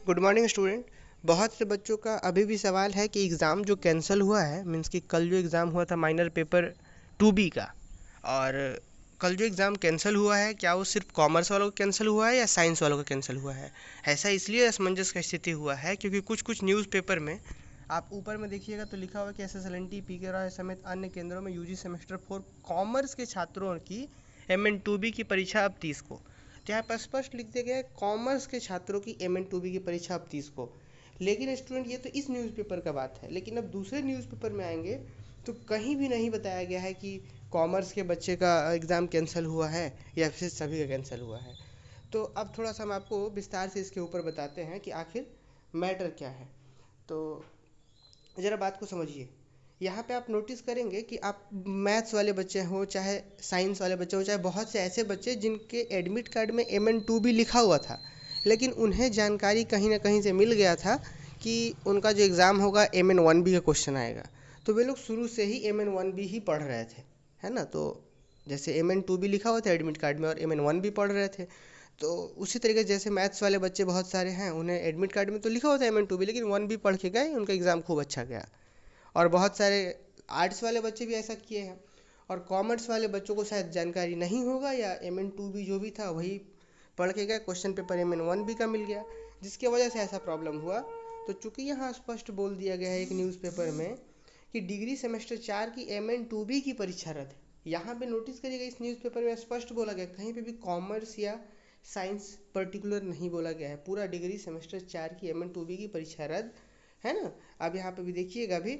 Good morning student. बहुत से बच्चों का अभी भी सवाल है कि एग्ज़ाम जो कैंसिल हुआ है, मीन्स कि कल जो एग्ज़ाम हुआ था माइनर पेपर 2B का, और कल जो एग्ज़ाम कैंसिल हुआ है क्या वो सिर्फ कॉमर्स वालों का कैंसिल हुआ है या साइंस वालों का कैंसिल हुआ है। ऐसा इसलिए असमंजस का स्थिति हुआ है क्योंकि कुछ कुछ न्यूज़पेपर में आप ऊपर में देखिएगा तो लिखा हुआ है कि SSLNT, PK रॉय समेत अन्य केंद्रों में UG सेमेस्टर 4 कॉमर्स के छात्रों की MN2B की परीक्षा अब 30 को। तो यहाँ पर स्पष्ट लिख दिया गया है कॉमर्स के छात्रों की MN2B की परीक्षा अब 30 को। लेकिन स्टूडेंट ये तो इस न्यूज़पेपर का बात है, लेकिन अब दूसरे न्यूज़पेपर में आएंगे तो कहीं भी नहीं बताया गया है कि कॉमर्स के बच्चे का एग्ज़ाम कैंसिल हुआ है या फिर सभी का कैंसिल हुआ है। तो अब थोड़ा सा हम आपको विस्तार से इसके ऊपर बताते हैं कि आखिर मैटर क्या है। तो ज़रा बात को समझिए। यहाँ पे आप नोटिस करेंगे कि आप मैथ्स वाले बच्चे हो चाहे साइंस वाले बच्चे हो चाहे बहुत से ऐसे बच्चे जिनके एडमिट कार्ड में MN2B लिखा हुआ था, लेकिन उन्हें जानकारी कहीं ना कहीं से मिल गया था कि उनका जो एग्ज़ाम होगा MN1B का क्वेश्चन आएगा। तो वे लोग शुरू से ही MN1B ही पढ़ रहे थे, है ना। तो जैसे MN2B लिखा हुआ था एडमिट कार्ड में और MN1B पढ़ रहे थे, तो उसी तरीके से जैसे मैथ्स वाले बच्चे बहुत सारे हैं, उन्हें एडमिट कार्ड में तो लिखा हुआ था MN2B, लेकिन 1B पढ़ के गए, उनका एग्ज़ाम खूब अच्छा गया। और बहुत सारे आर्ट्स वाले बच्चे भी ऐसा किए हैं। और कॉमर्स वाले बच्चों को शायद जानकारी नहीं होगा या MN2B जो भी था वही पढ़ के गए, क्वेश्चन पेपर MN1B का मिल गया, जिसकी वजह से ऐसा प्रॉब्लम हुआ। तो चूंकि यहाँ स्पष्ट बोल दिया गया है एक न्यूज़पेपर में कि डिग्री सेमेस्टर 4 की MN2B की परीक्षा रद्द है। यहाँ पे नोटिस करिएगा इस न्यूज़पेपर में स्पष्ट बोला गया, कहीं पे भी कॉमर्स या साइंस पर्टिकुलर नहीं बोला गया है, पूरा डिग्री सेमेस्टर 4 की MN2B की परीक्षा रद्द है ना। अब यहाँ पे भी देखिएगा भी,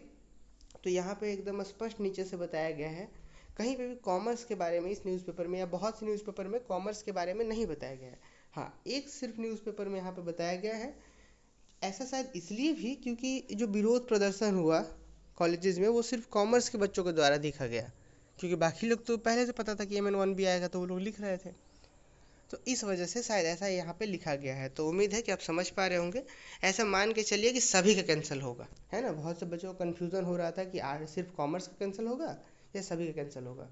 तो यहाँ पे एकदम स्पष्ट नीचे से बताया गया है, कहीं पे भी कॉमर्स के बारे में इस न्यूज़पेपर में या बहुत से न्यूज़पेपर में कॉमर्स के बारे में नहीं बताया गया है। हाँ, एक सिर्फ न्यूज़पेपर में यहाँ पे बताया गया है। ऐसा शायद इसलिए भी क्योंकि जो विरोध प्रदर्शन हुआ कॉलेजेस में वो सिर्फ कॉमर्स के बच्चों के द्वारा देखा गया, क्योंकि बाकी लोग तो पहले से पता था कि MN1B आएगा तो वो लोग लिख रहे थे। तो इस वजह से शायद ऐसा यहाँ पे लिखा गया है। तो उम्मीद है कि आप समझ पा रहे होंगे। ऐसा मान के चलिए कि सभी का कैंसिल होगा, है ना। बहुत से बच्चों को कन्फ्यूज़न हो रहा था कि सिर्फ कॉमर्स का कैंसिल होगा या सभी का कैंसिल होगा।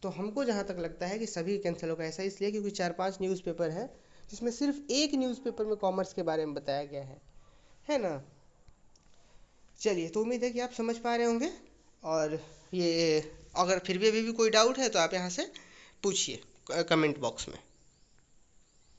तो हमको जहाँ तक लगता है कि सभी का कैंसिल होगा। ऐसा इसलिए क्योंकि 4-5 न्यूज़पेपर है जिसमें सिर्फ एक न्यूज़पेपर में कॉमर्स के बारे में बताया गया है ना। चलिए, तो उम्मीद है कि आप समझ पा रहे होंगे। और ये अगर फिर भी अभी भी कोई डाउट है तो आप यहाँ से पूछिए कमेंट बॉक्स में।